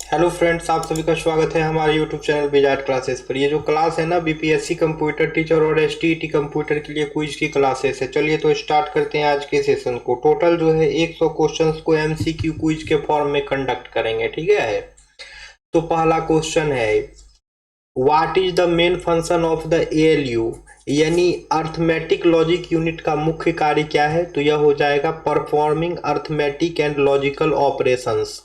Hello friends, आप सभी का स्वागत है हमारे यूट्यूब चैनल बिजाट क्लासेस पर। ये जो क्लास है ना, बीपीएससी कंप्यूटर टीचर और एसटीईटी कंप्यूटर के लिए क्विज की क्लासेस है। चलिए तो स्टार्ट करते हैं आज के सेशन को। टोटल जो है 100 क्वेश्चंस को एमसीक्यू क्विज के फॉर्म में कंडक्ट करेंगे, ठीक है। तो पहला क्वेश्चन है, what is the main function of the ALU, यानी अर्थमेटिक लॉजिक यूनिट का मुख्य कार्य क्या है? तो यह हो जाएगा performing arithmetic and logical operations.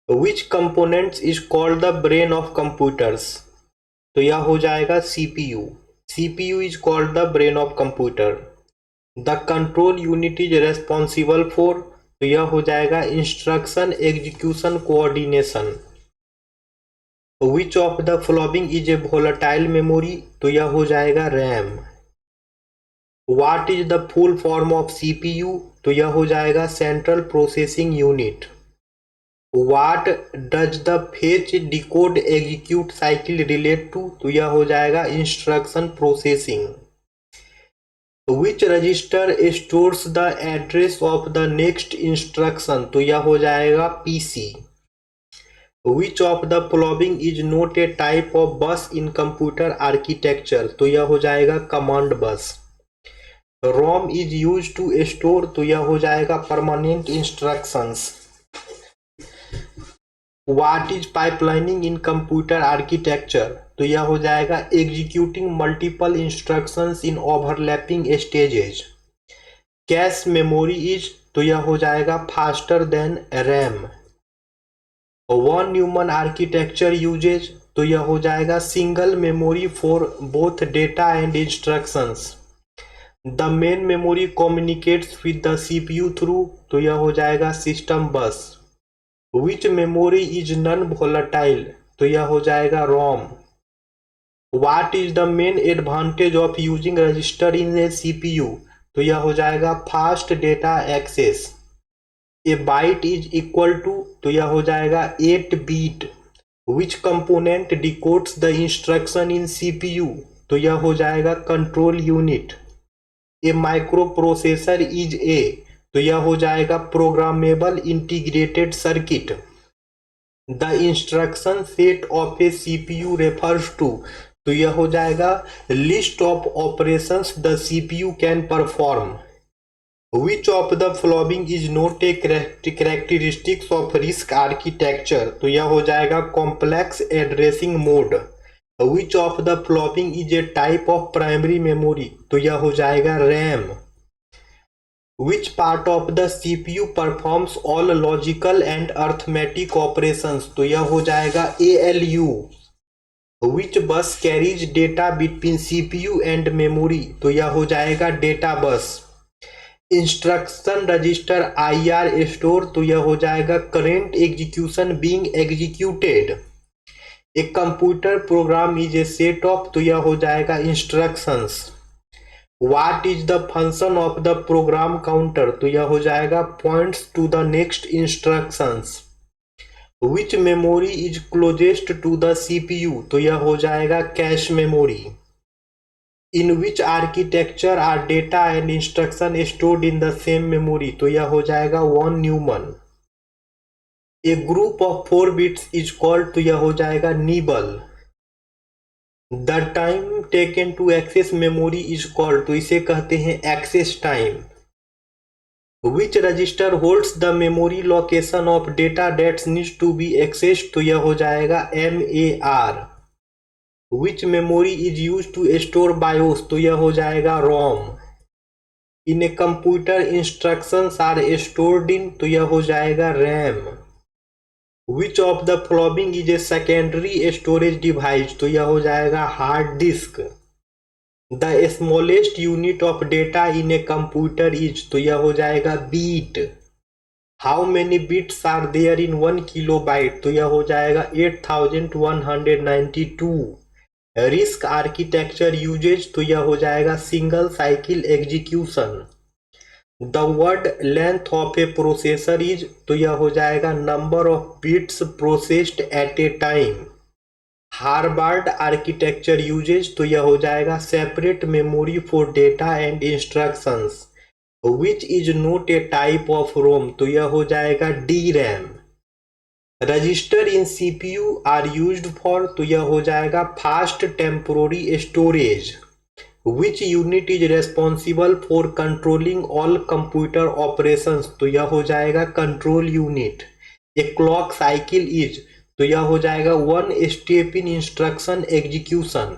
Which components is called the brain of computers? तो यह हो जाएगा CPU. CPU is called the brain of computer. The control unit is responsible for, तो यह हो जाएगा instruction execution coordination. Which of the following is A volatile memory? तो यह हो जाएगा RAM. What is the full form of CPU? तो यह हो जाएगा central processing unit. What does the fetch decode execute cycle relate to? तो यह हो जाएगा instruction processing. Which register stores the address of the next instruction? तो यह हो जाएगा PC। Which of the following is not a type of bus in computer architecture? तो यह हो जाएगा कमांड बस। ROM is used to store, तो यह हो जाएगा permanent instructions. What is pipelining in computer architecture? तो यह हो जाएगा executing multiple instructions in overlapping stages. Cache memory is, तो यह हो जाएगा faster than RAM. Von Neumann architecture uses, तो यह हो जाएगा single memory for both data and instructions. The main memory communicates with the CPU through, तो यह हो जाएगा system bus. Which memory is non volatile? तो यह हो जाएगा ROM. What is the main advantage of using register in a CPU? तो यह हो जाएगा fast data access. A byte is equal to, तो यह हो जाएगा 8 bit. Which component decodes the instruction in CPU? तो यह हो जाएगा control unit. A microprocessor is a, तो यह हो जाएगा programmable integrated circuit. The instruction set of a CPU refers to, तो यह हो जाएगा list of operations the CPU can perform. Which of the following is not A characteristics of risk architecture? तो यह हो जाएगा complex addressing mode. Which of the following is a type of primary memory? तो यह हो जाएगा RAM. Which part of the CPU performs all logical and arithmetic operations? तो यह हो जाएगा ALU। Which bus carries data between CPU and memory? तो यह हो जाएगा data bus. Instruction register IR store, तो यह हो जाएगा current execution being executed. A computer program is a set of, तो यह हो जाएगा instructions. What is the function of the program counter? तो यह हो जाएगा points to the next instructions. Which memory is closest to the CPU? तो यह हो जाएगा cache memory. In which architecture are data and instruction stored in the same memory? तो यह हो जाएगा von Neumann. A group of 4 bits is called, तो यह हो जाएगा nibble. The time taken to access memory is called, तो इसे कहते हैं access time. Which register holds the memory location of data that's needs to be accessed? तो यह हो जाएगा MAR। Which memory is use to store BIOS? तो यह हो जाएगा ROM. In a computer instructions are stored in, तो यह हो जाएगा RAM. Which of the following is a secondary storage device? तो यह हो जाएगा hard disk. The smallest unit of data in a computer is, तो यह हो जाएगा bit. How many bits are there in 1 kilobyte? तो यह हो जाएगा 8192। रिस्क आर्किटेक्चर यूजेज, तो यह हो जाएगा single cycle execution. The word length of a processor is, तो यह हो जाएगा number of bits processed at a time. Harvard architecture uses, तो यह हो जाएगा separate memory for data and instructions. Which is not a type of ROM, तो यह हो जाएगा D RAM. Register in CPU are used for, तो यह हो जाएगा fast temporary storage. Which unit is responsible for controlling all computer operations, तो यह हो जाएगा control unit. A clock cycle is, तो यह हो जाएगा one step in instruction execution.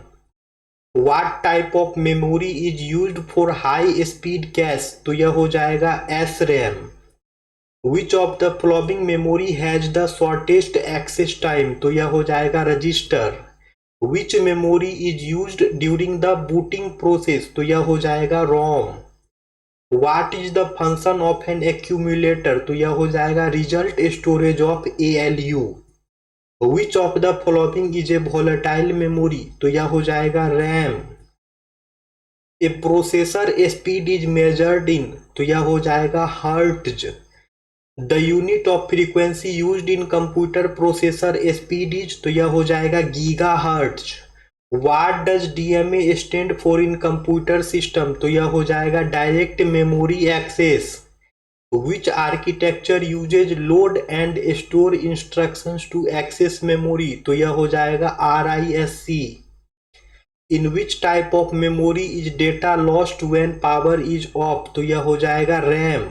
What type of memory is used for high speed cache, तो यह हो जाएगा S RAM. Which of the following memory has the shortest access time, तो यह हो जाएगा register. Which memory is used during the booting process, तो यह हो जाएगा ROM. What is the function of N accumulator, तो यह हो जाएगा result storage of ALU. Which of the following is A volatile memory, तो यह हो जाएगा RAM. A processor speed is measured in, तो यह हो जाएगा hertz. The unit of frequency used in computer processor speed is, तो यह हो जाएगा giga hertz. What does DMA stand for in computer system, तो यह हो जाएगा direct memory access. Which architecture usage load and store instructions to access memory, तो यह हो जाएगा RISC। In which type of memory is data lost when power is off, तो यह हो जाएगा RAM.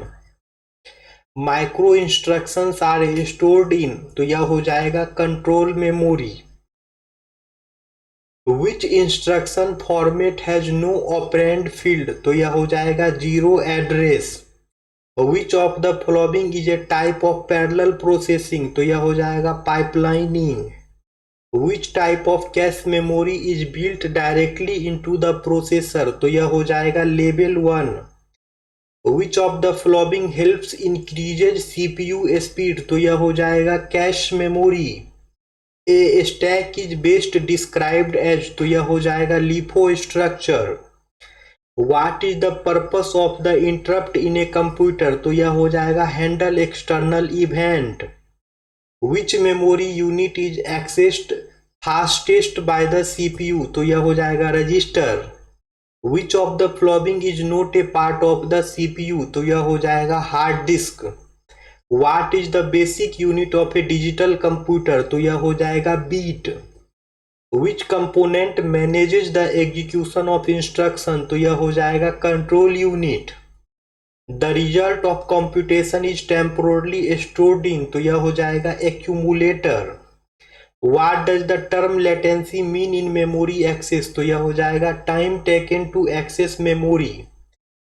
Micro instructions are stored in, तो यह हो जाएगा control memory. Which instruction format has no operand field, तो यह हो जाएगा zero address. Which of the following is a type of parallel processing, तो यह हो जाएगा pipelining. Which type of cash memory is built directly into the processor, तो यह हो जाएगा level 1। Which of the following helps increases CPU speed, तो यह हो जाएगा cache memory. A stack is best described as, तो यह हो जाएगा LIFO structure. What is the purpose of the interrupt in a computer, तो यह हो जाएगा handle external event. Which memory unit is accessed fastest by the CPU, तो यह हो जाएगा register. Which of the following is not a part of the CPU, तो यह हो जाएगा hard disk. What is the basic unit of a digital computer, तो यह हो जाएगा bit. Which component manages the execution of instruction, तो यह हो जाएगा control unit. The result of computation is temporally stored in, तो यह हो जाएगा accumulator. What does the term latency mean in memory access, तो यह हो जाएगा time taken to access memory।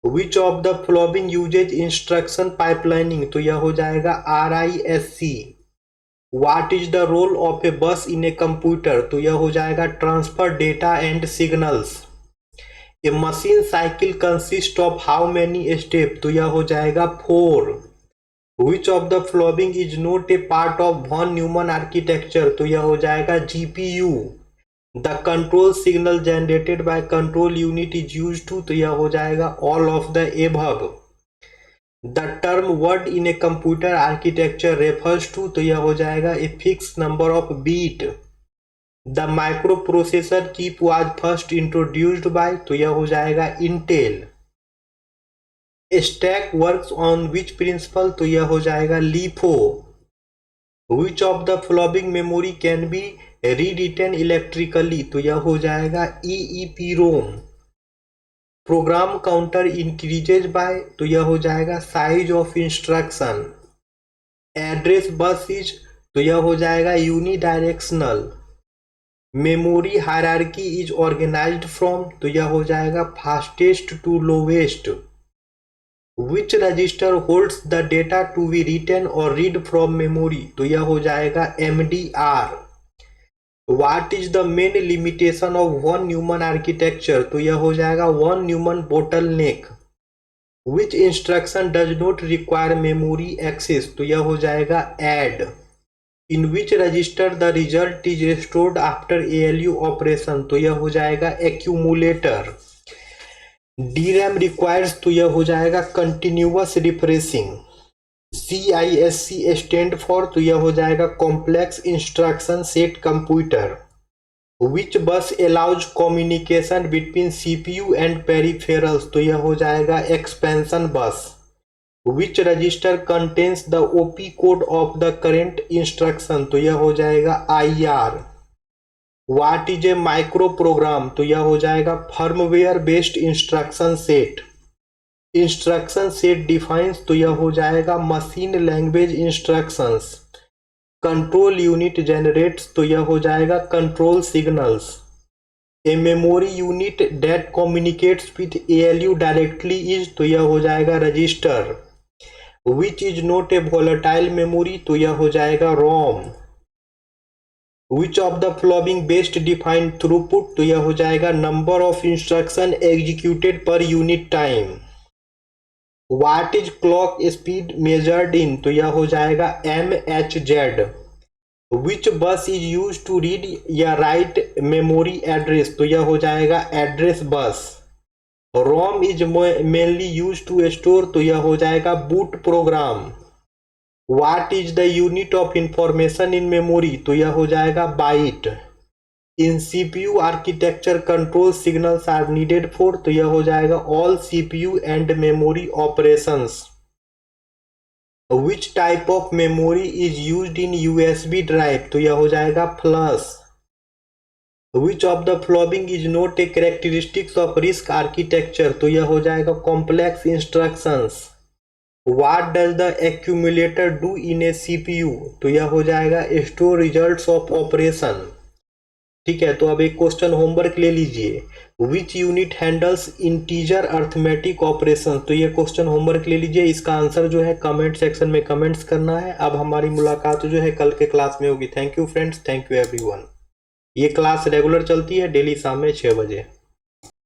Which of the following uses instruction pipelining, तो यह हो जाएगा RISC। What is the role of a bus in a computer, तो यह हो जाएगा transfer data and signals। A machine cycle consists of how many steps, तो यह हो जाएगा 4। Which of the following is not a part of von Neumann architecture, तो यह हो जाएगा GPU। The control signal generated by control unit is used to, तो यह हो जाएगा all of the above। The term word in a computer architecture refers to, तो यह हो जाएगा a fixed number of bit। The microprocessor chip was first introduced by, तो यह हो जाएगा Intel। Stack works on which principle, तो यह हो जाएगा LIFO. Which of the following memory can be rewritten electrically, तो यह हो जाएगा EEPROM। Program counter increases by, तो यह हो जाएगा size of instruction. Address bus is, तो यह हो जाएगा unidirectional. Memory hierarchy is organised from, तो यह हो जाएगा fastest to lowest. Which register holds the data to be written or read from memory, तो यह हो जाएगा MDR। What is the main limitation of von Neumann architecture, तो यह हो जाएगा von Neumann bottleneck। Which instruction does not require memory access, तो यह हो जाएगा add। In which register the result is stored after ALU operation, तो यह हो जाएगा accumulator। DRAM requires, तो यह हो जाएगा continuous refreshing. CISC stand for, तो यह हो जाएगा complex instruction set computer. Which bus allows communication between CPU and peripherals, तो यह हो जाएगा expansion bus. Which register contains the op code of the current instruction, तो यह हो जाएगा IR। What is a micro program, तो यह हो जाएगा firmware based instruction set. Instruction set defines, तो यह हो जाएगा machine language instructions. Control unit generates, तो यह हो जाएगा control signals. A memory unit that communicates with ALU directly is, तो यह हो जाएगा register. Which is not A volatile memory, तो यह हो जाएगा ROM। Which of the following best defined throughput, तो यह हो जाएगा number of instruction executed per unit time. What is clock speed measured in, तो यह हो जाएगा MHz। विच बस इज यूज टू रीड या राइट मेमोरी एड्रेस, तो यह हो जाएगा address bus. ROM is mainly use to store, तो यह हो जाएगा boot program. What is the unit of information in memory, तो यह हो जाएगा byte. In CPU architecture control signals are needed for, तो यह हो जाएगा all CPU and memory operations. Which type of memory is used in USB drive, तो यह हो जाएगा flash. Which of the following is not A characteristics of risk architecture, तो यह हो जाएगा complex instructions. What does the accumulator do in A CPU, तो यह हो जाएगा स्टोर रिजल्ट्स ऑफ ऑपरेशन। ठीक है, तो अब एक क्वेश्चन होमवर्क ले लीजिए। Which unit handles integer arithmetic operation, तो ये क्वेश्चन होमवर्क ले लीजिए। इसका आंसर जो है कमेंट सेक्शन में कमेंट्स करना है। अब हमारी मुलाकात जो है कल के क्लास में होगी। Thank you friends, thank you everyone. ये क्लास रेगुलर चलती है डेली शाम में 6 बजे।